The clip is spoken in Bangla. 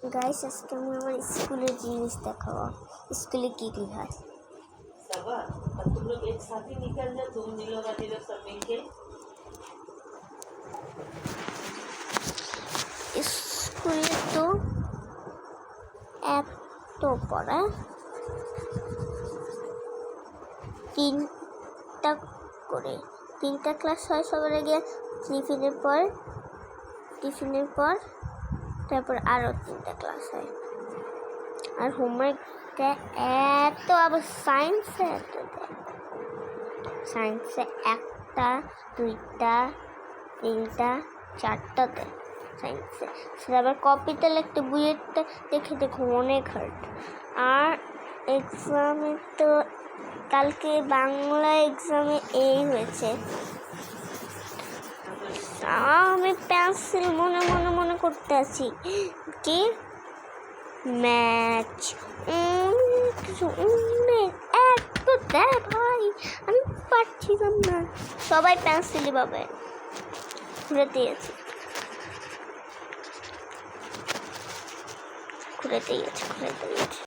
गाइस আজকে আমি আমার स्कूलेर জিনিস দেখাবো स्कूले की হয় सबा अब तुम लोग एक साथ ही निकल जाओ तुम लोग सब मिलके स्कूले तो এত পড়া তিনটা ক্লাস হয় সবার আগে টিফিনের পর তারপর আরো 3টা ক্লাস হয় আর হোমওয়ার্কটা এত আবার সায়েন্সে 1টা 2টা 3টা 4টা দেয় সায়েন্সে সেটা আবার কপিতে লিখতে বইয়েরটা দেখে অনেক হার্ড আর এক্সামে তো কালকে বাংলা এক্সামে এই হয়েছে আমি পেন্সিল মনে করতে আছি কি ম্যাচ এত দেয় ভাই আমি পারছিলাম না সবাই পেন্সিলই পাবে ঘুরে দিয়েছে